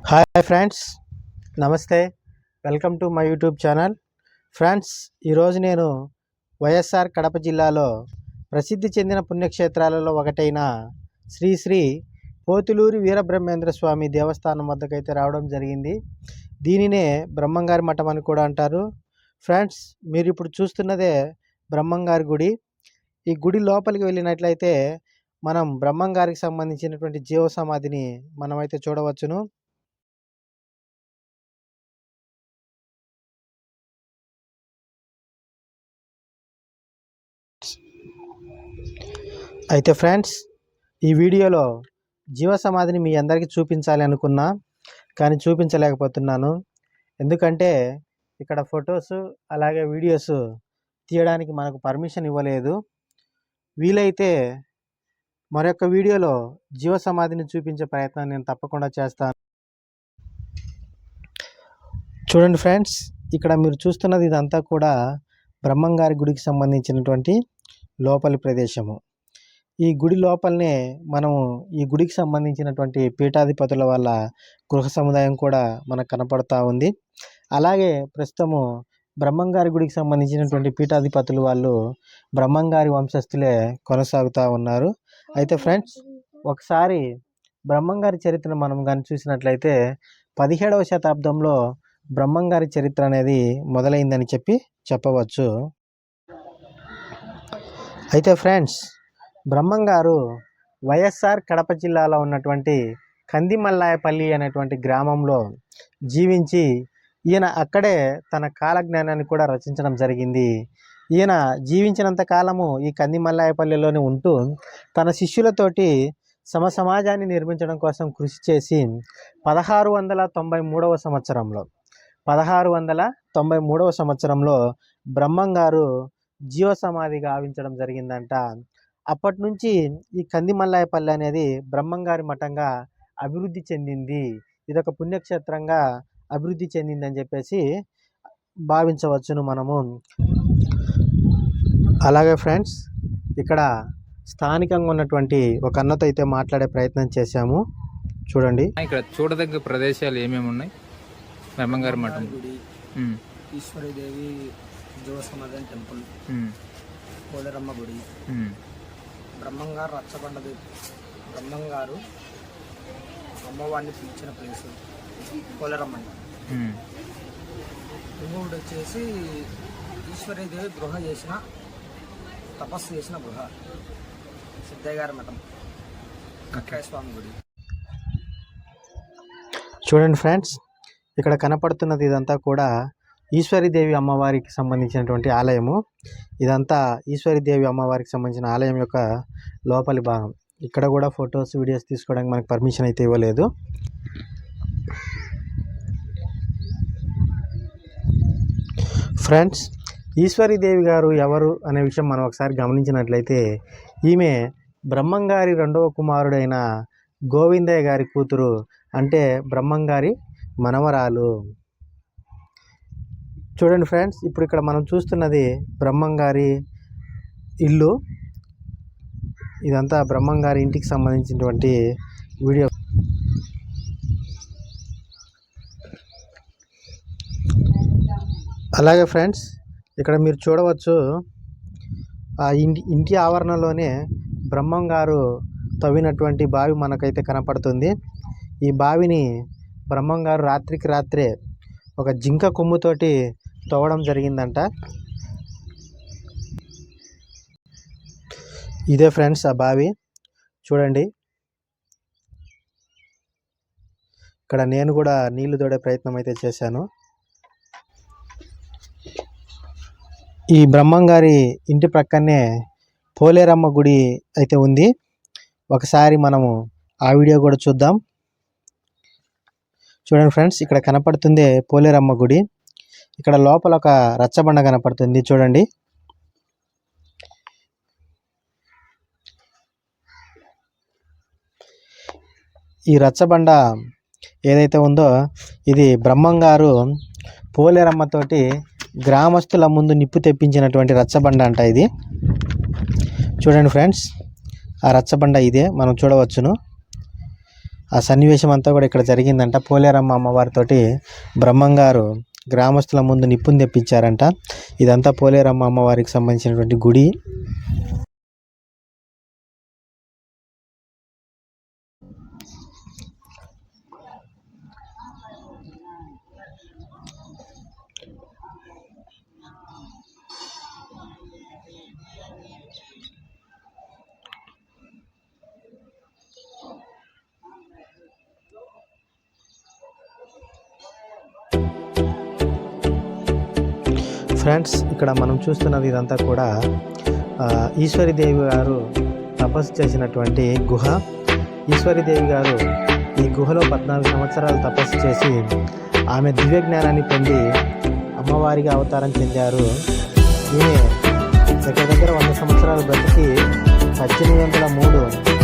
Hi friends, నమస్తే. Welcome to my YouTube channel. Friends, ఈరోజు నేను వైఎస్ఆర్ కడప జిల్లాలో ప్రసిద్ధి చెందిన పుణ్యక్షేత్రాలలో ఒకటైన శ్రీ శ్రీ పోతులూరి వీరబ్రహ్మేంద్ర స్వామి దేవస్థానం వద్దకైతే రావడం జరిగింది. దీనినే బ్రహ్మంగారి మఠం అని కూడా అంటారు. ఫ్రెండ్స్, మీరు ఇప్పుడు చూస్తున్నదే బ్రహ్మంగారి గుడి. ఈ గుడి లోపలికి వెళ్ళినట్లయితే మనం బ్రహ్మంగారికి సంబంధించినటువంటి జీవ సమాధిని మనమైతే చూడవచ్చును. అయితే ఫ్రెండ్స్, ఈ వీడియోలో జీవ సమాధిని మీ అందరికీ చూపించాలి అనుకున్నా, కానీ చూపించలేకపోతున్నాను. ఎందుకంటే ఇక్కడ ఫొటోస్ అలాగే వీడియోస్ తీయడానికి మనకు పర్మిషన్ ఇవ్వలేదు. వీలైతే మరొక వీడియోలో జీవ సమాధిని చూపించే ప్రయత్నం నేను తప్పకుండా చేస్తాను. చూడండి ఫ్రెండ్స్, ఇక్కడ మీరు చూస్తున్నది ఇదంతా కూడా బ్రహ్మంగారి గుడికి సంబంధించినటువంటి లోపలి ప్రదేశము. ఈ గుడి లోపలనే మనము ఈ గుడికి సంబంధించినటువంటి పీఠాధిపతుల వాళ్ళ గృహ సముదాయం కూడా మనకు కనపడతా ఉంది. అలాగే ప్రస్తుతము బ్రహ్మంగారి గుడికి సంబంధించినటువంటి పీఠాధిపతులు వాళ్ళు బ్రహ్మంగారి వంశస్థులే కొనసాగుతూ ఉన్నారు. అయితే ఫ్రెండ్స్, ఒకసారి బ్రహ్మంగారి చరిత్రను మనం కానీ చూసినట్లయితే 17వ శతాబ్దంలో బ్రహ్మంగారి చరిత్ర అనేది మొదలైందని చెప్పవచ్చు. అయితే ఫ్రెండ్స్, బ్రహ్మంగారు వైఎస్ఆర్ కడప జిల్లాలో ఉన్నటువంటి కందిమల్లాయపల్లి అనేటువంటి గ్రామంలో జీవించి ఈయన అక్కడే తన కాలజ్ఞానాన్ని కూడా రచించడం జరిగింది. ఈయన జీవించినంత కాలము ఈ కందిమల్లాయపల్లిలోనే ఉంటూ తన శిష్యులతోటి సమాజాన్ని నిర్మించడం కోసం కృషి చేసి 1693 సంవత్సరంలో బ్రహ్మంగారు జీవ సమాధి గావించడం జరిగిందంట. అప్పటి నుంచి ఈ కందిమల్లాయపల్లి అనేది బ్రహ్మంగారి మఠంగా అభివృద్ధి చెందింది. ఇదొక పుణ్యక్షేత్రంగా అభివృద్ధి చెందిందని చెప్పేసి భావించవచ్చును మనము. అలాగే ఫ్రెండ్స్, ఇక్కడ స్థానికంగా ఉన్నటువంటి ఒక అన్నతో అయితే మాట్లాడే ప్రయత్నం చేశాము. చూడండి, ఇక్కడ చూడదగ్గ ప్రదేశాలు ఏమేమి ఉన్నాయి? బ్రహ్మంగారి మఠం, ఈశ్వరీదేవి జీవ సమాధి టెంపుల్, పోలేరమ్మ గుడి, బ్రహ్మంగారు రచ్చబండది, బ్రహ్మంగారు అమ్మవారిని పిలిచిన ప్లేసు పోలేరమ్మ. ఇంకొకటి వచ్చేసి ఈశ్వరీదేవి గృహ చేసిన తపస్సు చేసిన గృహ సిద్ధయ్య గారి మఠం, కక్కాయ స్వామి గుడి. చూడండి ఫ్రెండ్స్, ఇక్కడ కనపడుతున్నది ఇదంతా కూడా ఈశ్వరీదేవి అమ్మవారికి సంబంధించినటువంటి ఆలయము. ఇదంతా ఈశ్వరీదేవి అమ్మవారికి సంబంధించిన ఆలయం యొక్క లోపలి భాగం. ఇక్కడ కూడా ఫొటోస్ వీడియోస్ తీసుకోవడానికి మనకు పర్మిషన్ అయితే ఇవ్వలేదు. ఫ్రెండ్స్, ఈశ్వరీదేవి గారు ఎవరు అనే విషయం మనం ఒకసారి గమనించినట్లయితే ఈమె బ్రహ్మంగారి రెండవ కుమారుడైన గోవిందయ్య గారి కూతురు, అంటే బ్రహ్మంగారి మనవరాలు. చూడండి ఫ్రెండ్స్, ఇప్పుడు ఇక్కడ మనం చూస్తున్నది బ్రహ్మంగారి ఇల్లు. ఇదంతా బ్రహ్మంగారి ఇంటికి సంబంధించినటువంటి వీడియో. అలాగే ఫ్రెండ్స్, ఇక్కడ మీరు చూడవచ్చు, ఆ ఇంటి ఆవరణలోనే బ్రహ్మంగారు తవ్వినటువంటి బావి మనకైతే కనపడుతుంది. ఈ బావిని బ్రహ్మంగారు రాత్రికి రాత్రే ఒక జింక కొమ్ముతోటి తవ్వడం జరిగిందంట. ఇదే ఫ్రెండ్స్ ఆ బావి. చూడండి, ఇక్కడ నేను కూడా నీళ్లు తోడే ప్రయత్నం అయితే చేశాను. ఈ బ్రహ్మంగారి ఇంటి ప్రక్కనే పోలేరమ్మ గుడి అయితే ఉంది. ఒకసారి మనము ఆ వీడియో కూడా చూద్దాం. చూడండి ఫ్రెండ్స్, ఇక్కడ కనపడుతుంది పోలేరమ్మ గుడి. ఇక్కడ లోపల ఒక రచ్చబండ కనపడుతుంది. చూడండి, ఈ రచ్చబండ ఏదైతే ఉందో ఇది బ్రహ్మంగారు పోలేరమ్మతోటి గ్రామస్తుల ముందు నిప్పు తెప్పించినటువంటి రచ్చబండ అంట ఇది. చూడండి ఫ్రెండ్స్, ఆ రచ్చబండ ఇదే మనం చూడవచ్చును. ఆ సన్నివేశం అంతా కూడా ఇక్కడ జరిగిందంట. పోలేరమ్మ అమ్మవారితోటి బ్రహ్మంగారు గ్రామస్తుల ముందు నిప్పుని తెప్పించారంట. ఇదంతా పోలేరమ్మ అమ్మవారికి సంబంధించినటువంటి గుడి. ఫ్రెండ్స్, ఇక్కడ మనం చూస్తున్నది ఇదంతా కూడా ఈశ్వరీదేవి గారు తపస్సు చేసినటువంటి గుహ. ఈశ్వరీదేవి గారు ఈ గుహలో 14 సంవత్సరాలు తపస్సు చేసి ఆమె దివ్య జ్ఞానాన్ని పొంది అమ్మవారిగా అవతారం చెందారు. ఈమె దగ్గర 100 సంవత్సరాలు బ్రతికి 1803